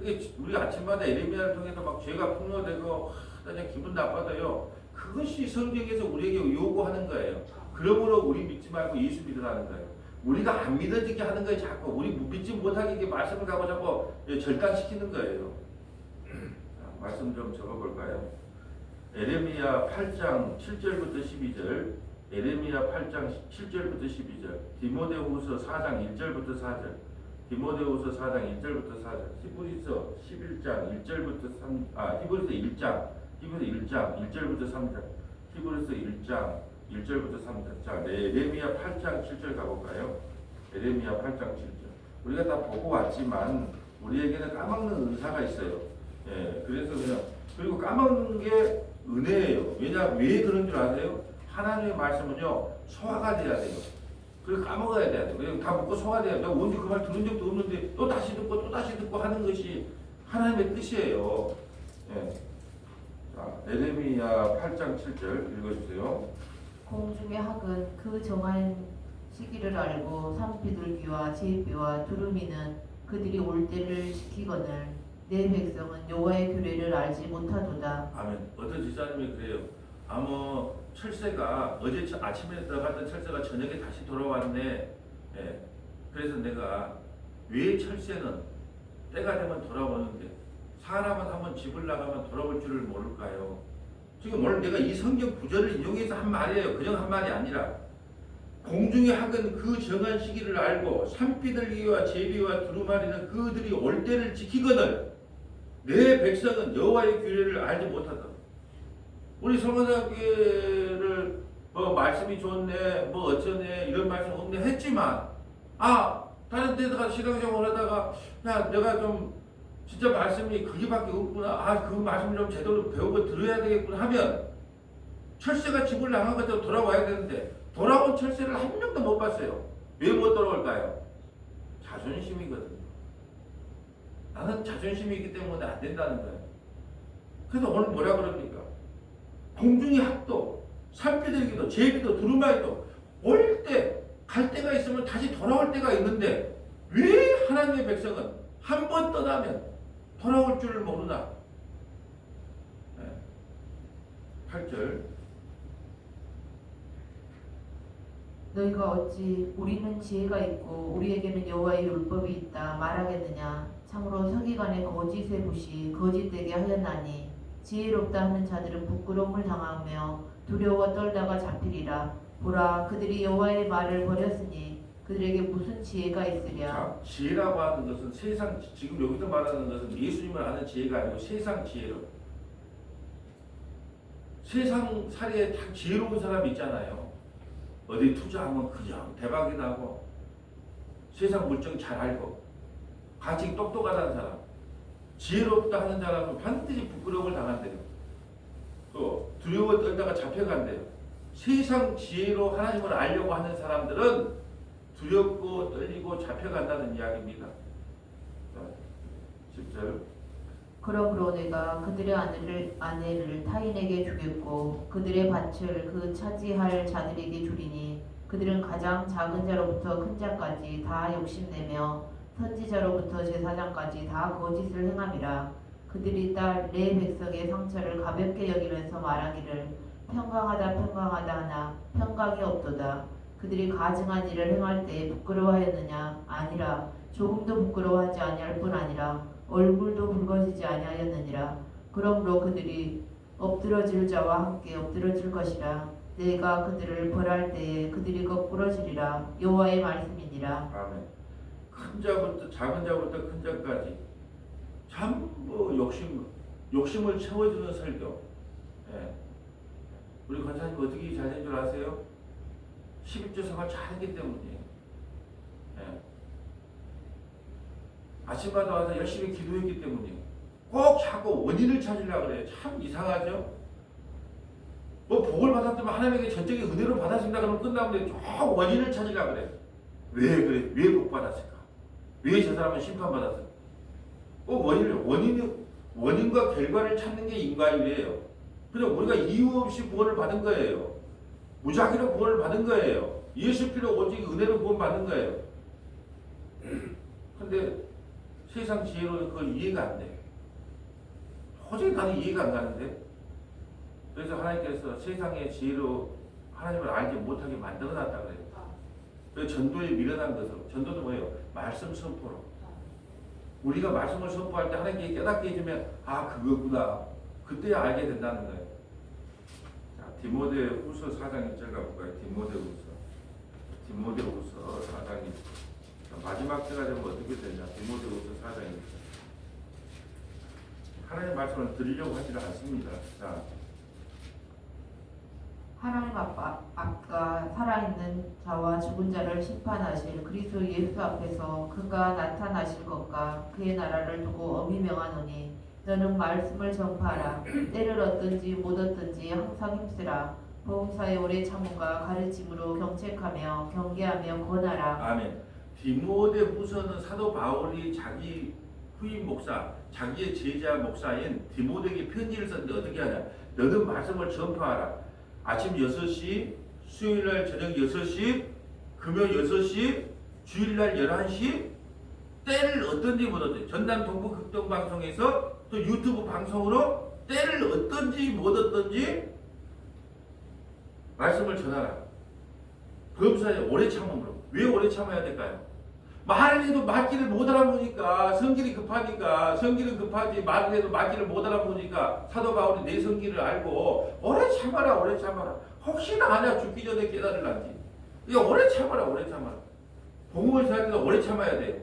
Speaker 1: 이게 우리 아침마다 에레미야를 통해서 막 죄가 폭로되고 그냥 기분 나빠져요. 그것이 성경에서 우리에게 요구하는 거예요. 그러므로 우리 믿지 말고 예수 믿으라는 거예요. 우리가 안 믿어지게 하는 거예요. 자꾸 우리 믿지 못하게 이렇게 말씀을 가고 자꾸 절단시키는 거예요. 말씀 좀 적어볼까요? 에레미야 8장 7절부터 12절, 에레미야 8장 7절부터 12절, 디모데후서 4장 1절부터 4절, 디모데후서 4장 1절부터 4절, 히브리서 11장 1절부터 3, 히브리서 1장 1절부터 3절, 히브리서 1장 1절부터 3절. 자, 에레미야 8장 7절 가볼까요? 에레미야 8장 7절. 우리가 다 보고 왔지만 우리에게는 까먹는 은사가 있어요. 예, 그래서 그냥 그리고 까먹는 게 은혜예요. 왜 그런 줄 아세요? 하나님의 말씀은요 소화가 돼야 돼요. 그리고 까먹어야 돼요. 그냥 다 먹고 소화돼야 돼요. 언제 그 말 들은 적도 없는데 또 다시 듣고 또 다시 듣고 하는 것이 하나님의 뜻이에요. 예. 자, 에레미야 8장 7절 읽어주세요.
Speaker 2: 공중의 학은 그 정한 시기를 알고 산비둘기와 제비와 두루미는 그들이 올 때를 지키거늘 내 백성은 여호와의 규례를 알지 못하도다.
Speaker 1: 아멘. 어떤 지사님이 그래요. 철새가 어제 아침에 들어갔던 철새가 저녁에 다시 돌아왔네. 예. 그래서 내가 왜 철새는 때가 되면 돌아오는데 사람은 한번 집을 나가면 돌아올 줄을 모를까요? 지금 오늘 내가 이 성경 구절을 인용해서 한 말이에요. 그냥 한 말이 아니라 공중의 학은 그 정한 시기를 알고 산비둘기와 제비와 두루마리는 그들이 올 때를 지키거늘 내 백성은 여호와의 규례를 알지 못하다. 우리 성화사교회를 말씀이 좋네, 어쩌네 이런 말씀 없네 했지만 다른 데서 가서 신앙생활 하다가 야 내가 좀 진짜 말씀이 그게밖에 없구나. 그 말씀을 좀 제대로 배우고 들어야 되겠구나 하면 철새가 집을 나간 것도 돌아와야 되는데 돌아온 철새를 한 명도 못 봤어요. 왜 못 돌아올까요? 자존심이거든요. 나는 자존심이 있기 때문에 안 된다는 거예요. 그래서 오늘 뭐라 그럽니까? 공중의 학도, 산비둘기도, 제비도, 두루마리도 올 때, 갈 때가 있으면 다시 돌아올 때가 있는데 왜 하나님의 백성은 한 번 떠나면 돌아올 줄을 모르나? 8절
Speaker 2: 너희가 어찌 우리는 지혜가 있고 우리에게는 여호와의 율법이 있다 말하겠느냐. 참으로 서기관의 거짓의 붓이 거짓되게 하였나니 지혜롭다 하는 자들은 부끄러움을 당하며 두려워 떨다가 잡히리라. 보라 그들이 여호와의 말을 버렸으니 그들에게 무슨 지혜가 있으랴.
Speaker 1: 자, 지혜라고 하는 것은 세상 지금 여기서 말하는 것은 예수님을 아는 지혜가 아니고 세상 지혜로 세상 살이에 다 지혜로운 사람이 있잖아요. 어디 투자하면 그냥 대박이 나고 세상 물정 잘 알고 가치 똑똑하다는 사람 지혜롭다 하는 사람은 반드시 부끄러움을 당한대요. 또 두려워 떨다가 잡혀간대요. 세상 지혜로 하나님을 알려고 하는 사람들은 두렵고 떨리고 잡혀간다는 이야기입니다. 10절
Speaker 2: 그러므로 내가 그들의 아내를 타인에게 주겠고 그들의 밭을 그 차지할 자들에게 주리니 그들은 가장 작은 자로부터 큰 자까지 다 욕심내며 선지자로부터 제사장까지 다 거짓을 행함이라. 그들이 딸 내 백성의 상처를 가볍게 여기면서 말하기를 평강하다 하나 평강이 없도다. 그들이 가증한 일을 행할 때에 부끄러워하였느냐? 아니라 조금도 부끄러워하지 아니할 뿐 아니라 얼굴도 붉어지지 아니하였느니라. 그러므로 그들이 엎드러질 자와 함께 엎드러질 것이라. 내가 그들을 벌할 때에 그들이 거꾸러지리라. 여호와의 말씀이니라.
Speaker 1: 아멘. 큰 자부터 작은 자부터 큰 자까지 전부 욕심을 채워주는 설교. 예. 우리 권사님 어떻게 잘된 줄 아세요? 11조 생활 잘했기 때문이에요. 예. 아침마다 와서 열심히 기도했기 때문이에요. 꼭 자꾸 원인을 찾으려고 그래요. 참 이상하죠? 복을 받았지만 하나님에게 전적인 은혜로 받았습니다. 그러면 끝나면 쭉 원인을 찾으려고 그래요. 왜 그래? 왜 복 받았을까? 왜 저 사람은 심판받았어요? 꼭 원인과 결과를 찾는 게 인과이에요. 그냥 우리가 이유 없이 구원을 받은 거예요. 무작위로 구원을 받은 거예요. 예수 피로 오직 은혜로 구원 받는 거예요. 근데 세상 지혜로는 그걸 이해가 안 돼. 도저히 나는 이해가 안 가는데. 그래서 하나님께서 세상의 지혜로 하나님을 알지 못하게 만들어 놨다 그래요. 그래서 전도에 미련한 것으로. 전도는 뭐예요? 말씀 선포로. 우리가 말씀을 선포할 때 하나님께 깨닫게 해주면 아 그거구나. 그때야 알게 된다는 거예요. 자, 디모데후서 4장 1절 가볼까요? 디모데후서 4장 1절. 마지막 때가 되면 어떻게 되냐? 디모데후서 4장 1절. 하나님의 말씀을 드리려고 하지 않습니다. 자,
Speaker 2: 하나님 앞과 살아있는 자와 죽은 자를 심판하실 그리스도 예수 앞에서 그가 나타나실 것과 그의 나라를 두고 엄히 명하노니 너는 말씀을 전파하라. 때를 얻든지 못 얻든지 항상 힘쓰라. 복음사의 오래 참음과 가르침으로 경책하며 경계하며 권하라.
Speaker 1: 아멘. 디모데후서는 사도 바울이 자기 후임 목사, 자기의 제자 목사인 디모데에게 편지를 썼는데 어떻게 하냐? 너는 말씀을 전파하라. 아침 6시, 수요일날 저녁 6시, 금요일 6시, 주일날 11시, 때를 어떤지 못 얻든지 전남 동부 극동 방송에서 또 유튜브 방송으로 때를 어떤지 못 얻든지 말씀을 전하라. 범사에 오래 참음으로. 왜 오래 참아야 될까요? 말을 해도 맞기를 못 알아보니까 성질이 급하니까 성질은 급하지 말을 해도 맞기를 못 알아보니까 사도 바울이 내 성질을 알고 오래 참아라 오래 참아라. 혹시나 아냐 죽기 전에 깨달을란지. 이게 오래 참아라 오래 참아라. 복음을 전할 때도 오래 참아야 돼요.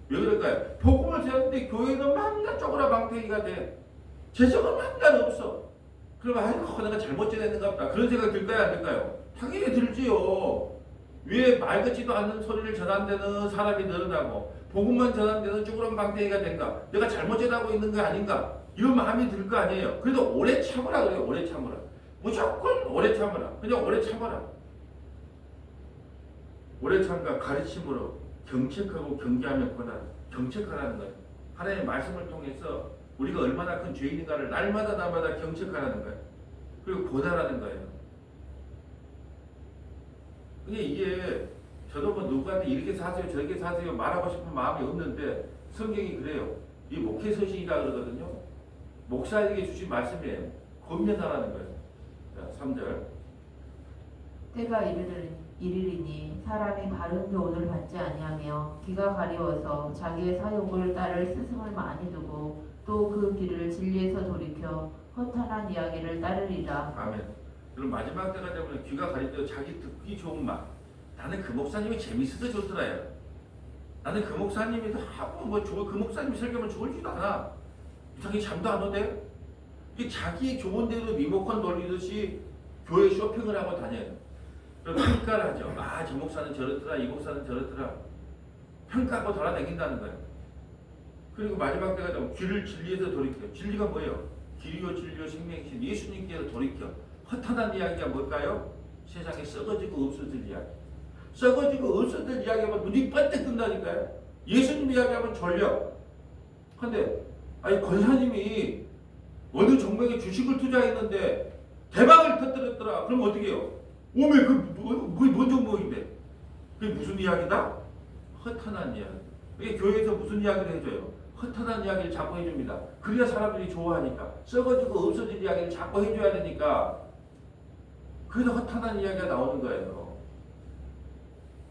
Speaker 1: 왜 그럴까요? 복음을 전하는데 교회는 맨날 쪼그라 방패기가 돼. 재정은 맨날 없어. 그러면 아이고 내가 잘못 전했는가 보다. 그런 생각 들까요 안 들까요? 당연히 들지요. 왜 말 같지도 않는 소리를 전한 데는 사람이 늘어나고 복음만 전한 데는 쭈그런 방패기가 된가? 내가 잘못 전하고 있는 거 아닌가? 이런 마음이 들 거 아니에요. 그래도 오래 참으라 그래요. 오래 참으라. 무조건 오래 참으라. 그냥 오래 참아라. 오래 참과 가르침으로 경책하고 경계하며 권하라. 경책하라는 거예요. 하나님의 말씀을 통해서 우리가 얼마나 큰 죄인인가를 날마다 경책하라는 거예요. 그리고 권하라는 거예요. 근데 이게 저도 뭐 누구한테 이렇게 사세요 저렇게 사세요 말하고 싶은 마음이 없는데 성경이 그래요. 이 목회서신이라 그러거든요. 목사에게 주신 말씀이에요. 권면하라는 거예요. 자, 3절.
Speaker 2: 때가 이르리니 사람이 바른 교훈을 받지 아니하며 귀가 가려워서 자기의 사욕을 따를 스승을 많이 두고 또 그 길을 진리에서 돌이켜 허탄한 이야기를 따르리라.
Speaker 1: 아멘. 그럼 마지막 때가 되면 귀가 가리켜 자기 듣기 좋은 말. 나는 그 목사님이 재밌어서 좋더라요. 나는 그 목사님이 하고 그 목사님 설교면 좋을지도 않아. 자기 잠도 안 오대. 이게 자기 좋은 대로 리모컨 돌리듯이 교회 쇼핑을 하고 다녀요. 그럼 평가를 하죠. 아, 저 목사는 저렇더라, 이 목사는 저렇더라. 평가하고 돌아다닌다는 거예요. 그리고 마지막 때가 되면 귀를 진리에서 돌이켜. 진리가 뭐예요? 길이요 진리요 생명이신 예수님께서 돌이켜. 허탄한 이야기가 뭘까요? 세상에 썩어지고 없어질 이야기. 썩어지고 없어질 이야기하면 눈이 번뜩 뜬다니까요. 예수님 이야기하면 졸려. 근데 아니 권사님이 어느 종목에 주식을 투자했는데 대박을 터뜨렸더라. 그럼 어떻게 해요? 오메 그게 뭔 종목인데? 그게 무슨 이야기다? 허탄한 이야기. 이게 교회에서 무슨 이야기를 해줘요? 허탄한 이야기를 자꾸 해줍니다. 그래야 사람들이 좋아하니까. 썩어지고 없어질 이야기를 자꾸 해줘야 되니까. 그래서 허탄한 이야기가 나오는 거예요.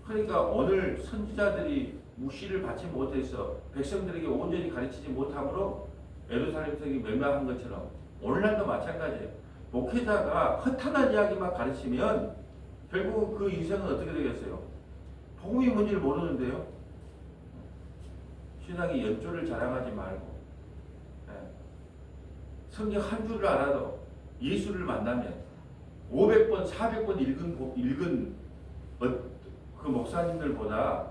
Speaker 1: 그러니까 오늘 선지자들이 묵시를 받지 못해서 백성들에게 온전히 가르치지 못함으로 예루살렘 성이 멸망한 것처럼 오늘날도 마찬가지예요. 목회자가 허탄한 이야기만 가르치면 결국 그 인생은 어떻게 되겠어요? 복음이 뭔지를 모르는데요. 신앙의 연조를 자랑하지 말고 성경 한 줄을 알아도 예수를 만나면 500번, 400번 읽은 그 목사님들보다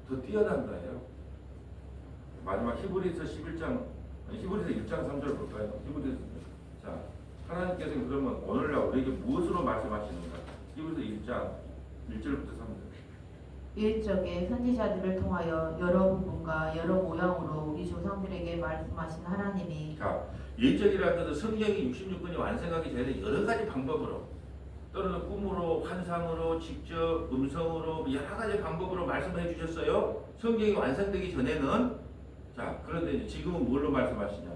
Speaker 1: 더 뛰어난 거예요. 마지막 히브리서 1장 3절 볼까요? 히브리서. 자, 하나님께서는 그러면 오늘날 우리에게 무엇으로 말씀하시는가? 히브리서 1장 1절부터 3절.
Speaker 2: 일적에 선지자들을 통하여 여러 부분과 여러 모양으로 우리 조상들에게 말씀하신 하나님이
Speaker 1: 자, 예적이라는 것은 성경이 66권이 완성하기 전에 여러 가지 방법으로 또는 꿈으로, 환상으로, 직접 음성으로 여러 가지 방법으로 말씀해 주셨어요. 성경이 완성되기 전에는. 자, 그런데 이제 지금은 뭘로 말씀하시냐?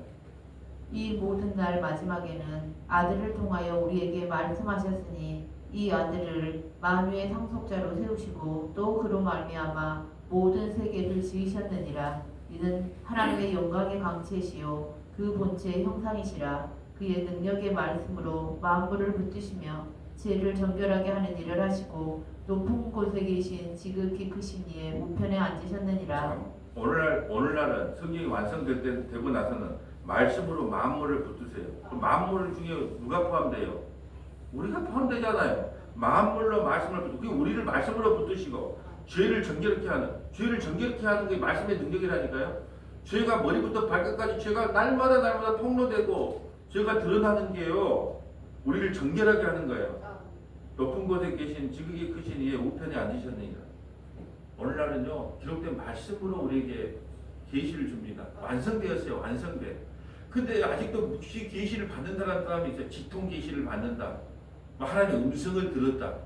Speaker 2: 이 모든 날 마지막에는 아들을 통하여 우리에게 말씀하셨으니 이 아들을 만유의 상속자로 세우시고 또 그로 말미암아 모든 세계를 지으셨느니라. 이는 하나님의 영광의 강체시요 그 본체의 형상이시라. 그의 능력의 말씀으로 만물을 붙드시며 죄를 정결하게 하는 일을 하시고 높은 곳에 계신 지극히 크신 이의 우편에 앉으셨느니라.
Speaker 1: 자, 오늘날은 성경이 되고 나서는 말씀으로 만물을 붙드세요. 그 만물 중에 누가 포함돼요? 우리가 포함되잖아요. 만물로 말씀을 붙드고 우리를 말씀으로 붙드시고 죄를 정결케 하는 게 말씀의 능력이라니까요. 죄가 머리부터 발끝까지 죄가 날마다 폭로되고 죄가 드러나는 게요. 우리를 정결하게 하는 거예요. 높은 곳에 계신 지극히 크신 이의 우편에 앉으셨느니라. 오늘날은요 기록된 말씀으로 우리에게 계시를 줍니다. 완성되었어요. 완성돼. 근데 아직도 계시를 받는다는 사람이 있어요. 직통 계시를 받는다. 하나님의 음성을 들었다.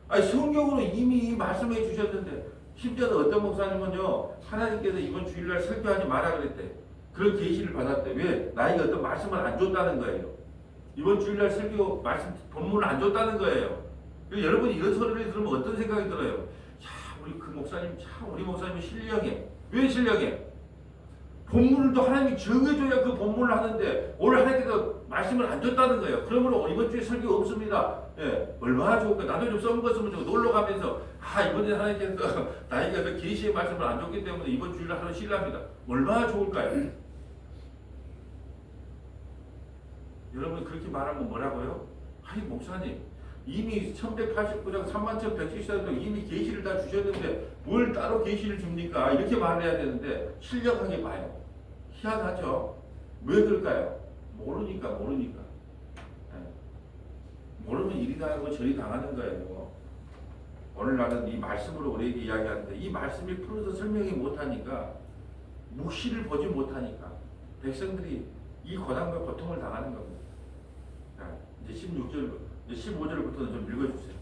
Speaker 1: 아니 성경으로 이미 말씀해 주셨는데 심지어는 어떤 목사님은요 하나님께서 이번 주일날 설교하지 마라 그랬대. 그런 계시를 받았대. 왜? 나에게 어떤 말씀을 안 줬다는 거예요. 이번 주일날 설교 말씀 본문을 안 줬다는 거예요. 여러분이 이런 소리를 들으면 어떤 생각이 들어요? 야, 우리 그 목사님 우리 목사님은 신령해. 왜 신령해? 본문을 또 하나님이 정해줘야 그 본문을 하는데 오늘 하나님께서 말씀을 안 줬다는 거예요. 그러므로 이번 주에 설교 없습니다. 예, 얼마나 좋을까? 나도 좀 써먹었으면 좋고 놀러 가면서 이번에 하나님께서 나에게 그 계시의 말씀을 안 줬기 때문에 이번 주일날 하루 쉴랍니다. 얼마나 좋을까요? 여러분 그렇게 말하면 뭐라고요? 아니 목사님 이미 1189장 31,174장 이미 계시를 다 주셨는데 뭘 따로 계시를 줍니까? 이렇게 말을 해야 되는데 신령하게 봐요. 희한하죠? 왜 그럴까요? 모르니까. 모르면 이리 당하고 저리 당하는 거예요. 오늘날은 이 말씀으로 우리에게 이야기하는데 이 말씀이 풀어서 설명이 못하니까 묵시를 보지 못하니까 백성들이 이 고난과 고통을 당하는 겁니다. 자, 이제 15절부터는 좀 읽어주세요.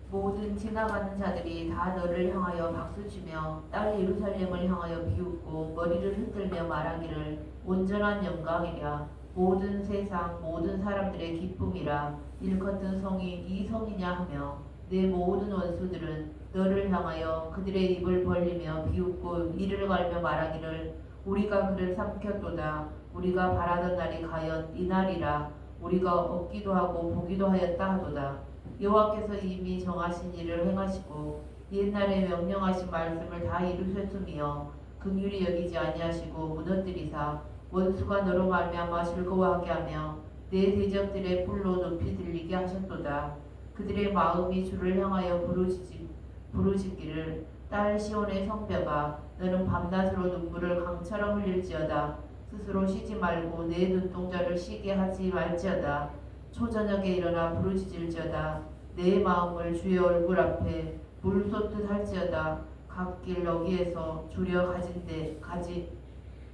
Speaker 2: 모든 지나가는 자들이 다 너를 향하여 박수치며 딸 예루살렘을 향하여 비웃고 머리를 흔들며 말하기를 온전한 영광이랴. 모든 세상 모든 사람들의 기쁨이라. 일컫는 성이 이 성이냐 하며 내 모든 원수들은 너를 향하여 그들의 입을 벌리며 비웃고 이를 갈며 말하기를 우리가 그를 삼켰도다. 우리가 바라던 날이 과연 이 날이라. 우리가 얻기도 하고 보기도 하였다 하도다. 여호와께서 이미 정하신 일을 행하시고 옛날에 명령하신 말씀을 다 이루셨으며 긍휼히 여기지 아니하시고 무너뜨리사 원수가 너로 말미암아 즐거워하게 하며 내 대적들의 뿔로 높이 들리게 하셨도다. 그들의 마음이 주를 향하여 부르짖기를 딸 시온의 성벽아 너는 밤낮으로 눈물을 강처럼 흘릴지어다. 스스로 쉬지 말고 내 눈동자를 쉬게 하지 말지어다. 초저녁에 일어나 부르짖을지어다. 내 마음을 주의 얼굴 앞에 물 쏟듯 할지어다. 갓길 너기에서 주려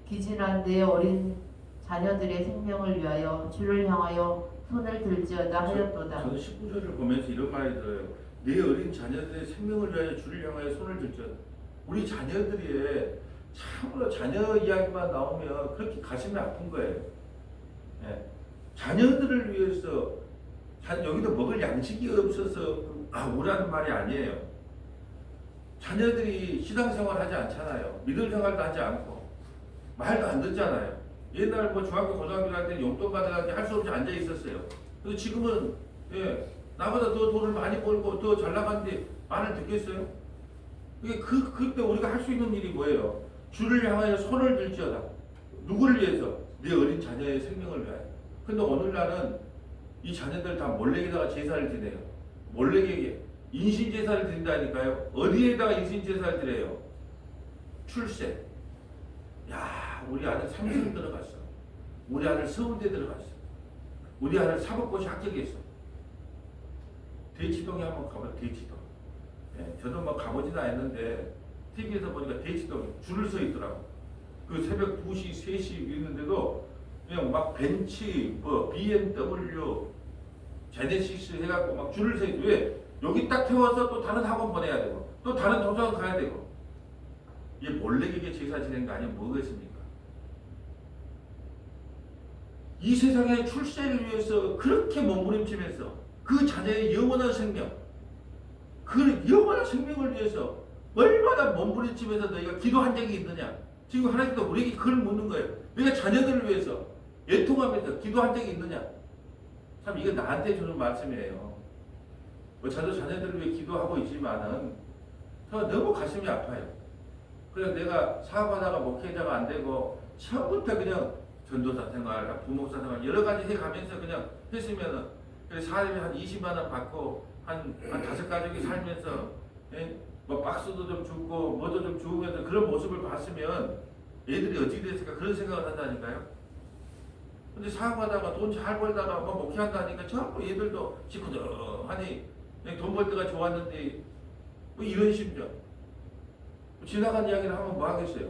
Speaker 2: 기진한 내 어린 자녀들의 생명을 위하여 주를 향하여 손을 들지어다 하였도다.
Speaker 1: 저는 19절을 보면서 이런 말이 들어요. 내 어린 자녀들의 생명을 위하여 주를 향하여 손을 들지어다. 우리 자녀들이 참으로 자녀 이야기만 나오면 그렇게 가슴이 아픈 거예요. 예. 자녀들을 위해서 여기도 먹을 양식이 없어서 우라는 말이 아니에요. 자녀들이 신앙생활 하지 않잖아요. 믿음 생활도 하지 않고 말도 안 듣잖아요. 옛날 중학교 고등학교 갈 때 용돈 받아가지고 할 수 없이 앉아 있었어요. 그래서 지금은 나보다 더 돈을 많이 벌고 더 잘 나가는데 말을 듣겠어요? 그때 우리가 할 수 있는 일이 뭐예요? 주를 향하여 손을 들지어다. 누구를 위해서? 네 어린 자녀의 생명을 위하여. 근데 오늘날은 이 자녀들 다 몰래에다가 제사를 지내요. 몰래에게 인신제사를 드린다니까요. 어디에다가 인신제사를 드려요? 출세. 야, 우리 아들 삼성 들어갔어. 우리 아들 서울대 들어갔어. 우리 아들 사법고시 합격했어. 대치동에 한번 가봐. 대치동. 예, 저도 뭐 가보지는 않았는데 TV에서 보니까 대치동 줄을 서 있더라고. 그 새벽 2시, 3시 있는데도 그냥 막 벤치, 뭐 BMW, 제네시스 해갖고 막 줄을 서 있어. 왜? 여기 딱 태워서 또 다른 학원 보내야 되고 또 다른 도서관 가야 되고 이게 몰래에게 제사 지내는 거 아니면 뭐겠습니까? 이 세상의 출세를 위해서 그렇게 몸부림치면서 그 자녀의 영원한 생명, 그 영원한 생명을 위해서 얼마나 몸부림치면서 너희가 기도한 적이 있느냐? 지금 하나님도 우리에게 그걸 묻는 거예요. 너희가 자녀들을 위해서 애통하면서 기도한 적이 있느냐? 참 이거 나한테 주는 말씀이에요. 뭐 저도 자녀들을 위해 기도하고 있지만은 저 너무 가슴이 아파요. 그래서 내가 사업하다가 목회자가 안 되고 처음부터 그냥 전도사 생활, 부목사 생활 여러 가지 해가면서 그냥 했으면은 사람이 한 20만 원 받고 한 5가족이 살면서 예? 뭐 박수도 좀 주고 뭐도 좀 주면서 그런 모습을 봤으면 애들이 어찌 됐을까 그런 생각을 한다니까요. 근데 사업하다가 돈 잘 벌다가 뭐 목회한다니까 전부 얘들도 시커덕하니 돈 벌 때가 좋았는데 뭐 이런 심정. 지나간 이야기를 하면 뭐 하겠어요.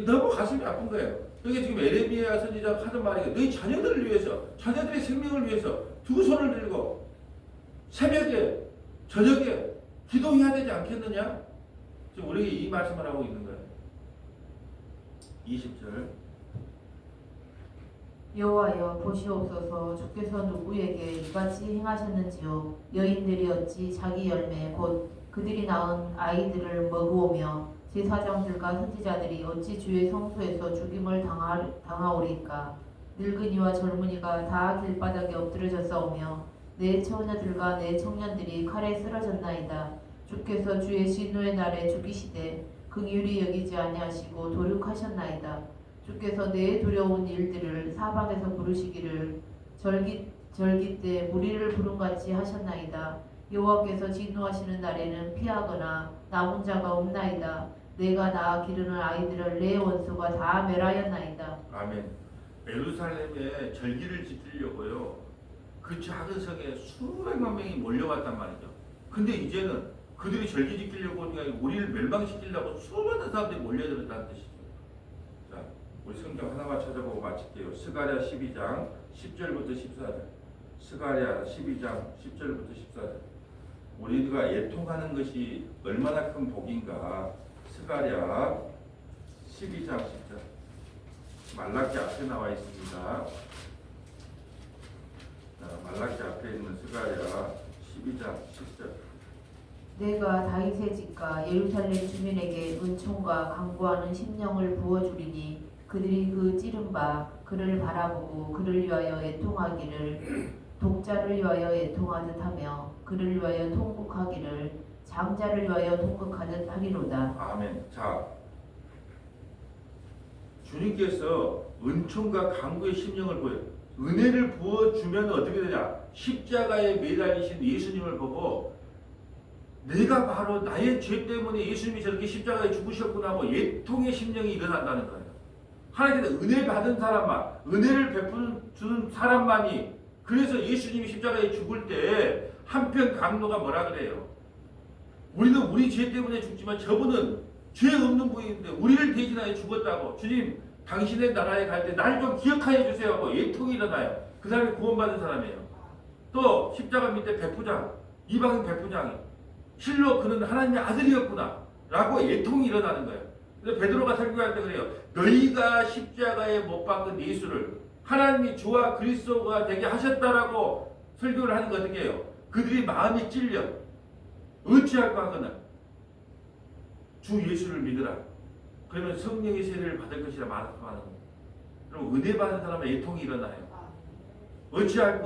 Speaker 1: 너무 가슴이 아픈 거예요. 이게 지금 에레미야 선지자가 하는 말이에요. 너희 자녀들을 위해서, 자녀들의 생명을 위해서 두 손을 들고 새벽에, 저녁에 기도해야 되지 않겠느냐? 지금 우리에게 이 말씀을 하고 있는 거예요. 20절.
Speaker 2: 여호와여 보시옵소서 주께서 누구에게 이같이 행하셨는지요. 여인들이 어찌 자기 열매 곧 그들이 낳은 아이들을 먹으오며 제사장들과 선지자들이 어찌 주의 성소에서 죽임을 당하오리까. 늙은이와 젊은이가 다 길바닥에 엎드려졌사오며 내 처녀들과 내 청년들이 칼에 쓰러졌나이다. 주께서 주의 진노의 날에 죽이시되 긍휼히 여기지 아니하시고 도륙하셨나이다. 주께서 내 두려운 일들을 사방에서 부르시기를 절기 때 무리를 부름같이 하셨나이다. 여호와께서 진노하시는 날에는 피하거나 남은 자가 없나이다. 내가 낳아 기르는 아이들을 내 원수가 다 멸하였나이다.
Speaker 1: 아멘. 예루살렘에 절기를 지키려고요. 그 작은 성에 수백만 명이 몰려왔단 말이죠. 근데 이제는 그들이 절기 지키려고 하는 게 아니고 우리를 멸망시키려고 수많은 사람들이 몰려들었다는 뜻이죠. 자, 우리 성경 하나만 찾아보고 마칠게요. 스가랴 12장 10절부터 14절. 스가랴 12장 10절부터 14절. 우리가 애통하는 것이 얼마나 큰 복인가. 스가랴 12장 10절. 말라기 앞에 나와 있습니다. 말라기 앞에 있는 스가랴 12장 10절.
Speaker 2: 내가 다윗의 집과 예루살렘 주민에게 은총과 강구하는 심령을 부어주리니 그들이 그 찌른 바 그를 바라보고 그를 위하여 애통하기를 독자를 위하여 애통하듯 하며 그를 위하여 통곡하기를 장자를 위하여 통곡하듯 하리로다.
Speaker 1: 아멘. 자, 주님께서 은총과 강구의 심령을 보여 은혜를 부어주면 어떻게 되냐? 십자가에 매달리신 예수님을 보고 내가 바로 나의 죄 때문에 예수님이 저렇게 십자가에 죽으셨구나 하고 애통의 심령이 일어난다는 거예요. 하나님께서 은혜 받은 사람만, 은혜를 베푸는 사람만이, 그래서 예수님이 십자가에 죽을 때 한편 강도가 뭐라 그래요? 우리는 우리 죄 때문에 죽지만 저분은 죄 없는 분인데 우리를 대신하여 죽었다고. 주님, 당신의 나라에 갈 때 날 좀 기억하여 주세요 하고 애통이 일어나요. 그 사람이 구원받은 사람이에요. 또 십자가 밑에 백부장, 이방인 백부장이 실로 그는 하나님의 아들이었구나 라고 애통이 일어나는 거예요. 그래서 베드로가 설교할 때 그래요. 너희가 십자가에 못 박은 예수를 하나님이 주와 그리스도가 되게 하셨다라고 설교를 하는 거 어떻게 해요? 그들이 마음이 찔려 어찌할까 하거나 주 예수를 믿으라. 그러면 성령의 세례를 받을 것이라 말하는 거예요. 그럼 은혜 받은 사람은 애통이 일어나요. 어찌할까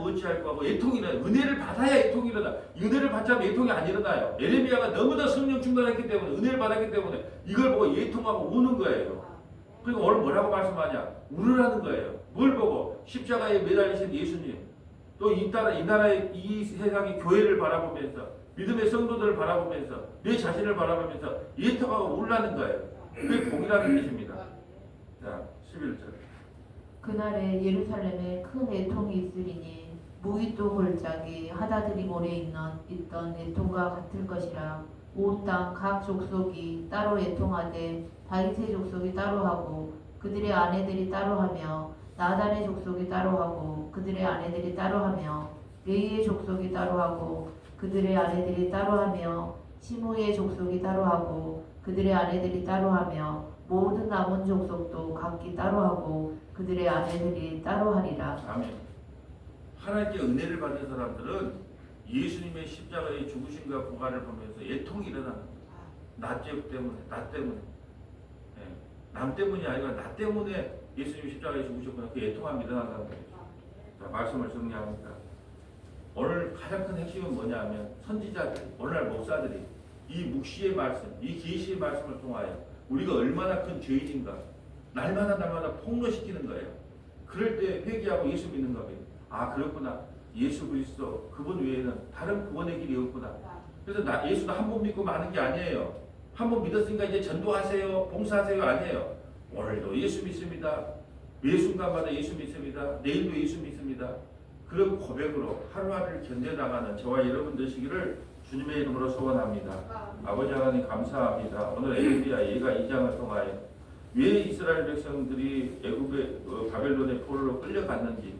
Speaker 1: 하고 애통이 일어나요. 은혜를 받아야 애통이 일어나. 은혜를 받지 않으면 애통이 안 일어나요. 에레미야가 너무나 성령 충만했기 때문에, 은혜를 받았기 때문에 이걸 보고 애통하고 우는 거예요. 그리고 오늘 뭐라고 말씀하냐? 울으라는 거예요. 뭘 보고? 십자가에 매달리신 예수님, 또 이 나라의 이 세상의 교회를 바라보면서, 믿음의 성도들을 바라보면서, 내 자신을 바라보면서 애통하고 울라는 거예요. 그게 복이라는 뜻입니다. 자, 11절.
Speaker 2: 그날에 예루살렘에 큰 애통이 있으리니 무기도 골짜기 하다들이 모래 있던 애통과 같을 것이라. 온 땅 각 족속이 따로 애통하되 다윗의 족속이 따로 하고 그들의 아내들이 따로 하며 나단의 족속이 따로 하고 그들의 아내들이 따로 하며 레이의 족속이 따로 하고 그들의 아내들이 따로 하며 시므의 족속이 따로 하고 그들의 아내들이 따로 하며 모든 남은 족속도 각기 따로 하고 그들의 아내들이 따로 하리라.
Speaker 1: 아멘. 하나님께 은혜를 받은 사람들은 예수님의 십자가의 죽으심과 부활을 보면서 애통이 일어나는 거예요. 나 때문에, 나 때문에. 예. 남 때문이 아니라 나 때문에 예수님이 십자가에 죽으셨구나. 그 애통함이 일어난다는 거예요. 자, 말씀을 정리합니다. 오늘 가장 큰 핵심은 뭐냐면 선지자들이, 오늘날 목사들이 이 묵시의 말씀, 이 계시의 말씀을 통하여 우리가 얼마나 큰 죄인인가 날마다 폭로시키는 거예요. 그럴 때 회개하고 예수 믿는 거예요. 아, 그렇구나. 예수 그리스도 그분 외에는 다른 구원의 길이 없구나. 그래서 예수도 한 번 믿고 마는 게 아니에요. 한 번 믿었으니까 이제 전도하세요, 봉사하세요 아니에요. 오늘도 예수 믿습니다. 매 순간마다 예수 믿습니다. 내일도 예수 믿습니다. 그런 고백으로 하루하루를 견뎌나가는 저와 여러분 되시기를 주님의 이름으로 소원합니다. 아버지 하나님 감사합니다. 오늘 에레미야 예가 2장을 통하여 왜 이스라엘 백성들이 애굽의 바벨론의 포로로 끌려갔는지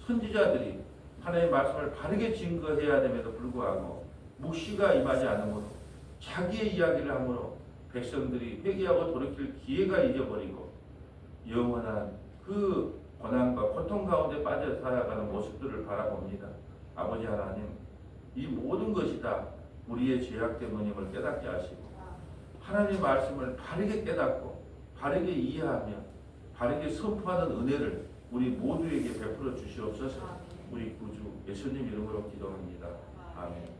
Speaker 1: 선지자들이 하나님의 말씀을 바르게 증거해야 됨에도 불구하고 묵시가 임하지 않으므로 자기의 이야기를 함으로 백성들이 회개하고 돌이킬 기회가 잊어버리고 영원한 그 고난과 고통 가운데 빠져 살아가는 모습들을 바라봅니다. 아버지 하나님, 이 모든 것이 다 우리의 죄악 때문임을 깨닫게 하시고 하나님의 말씀을 바르게 깨닫고 바르게 이해하며 바르게 선포하는 은혜를 우리 모두에게 베풀어 주시옵소서. 우리 구주 예수님 이름으로 기도합니다. 아멘.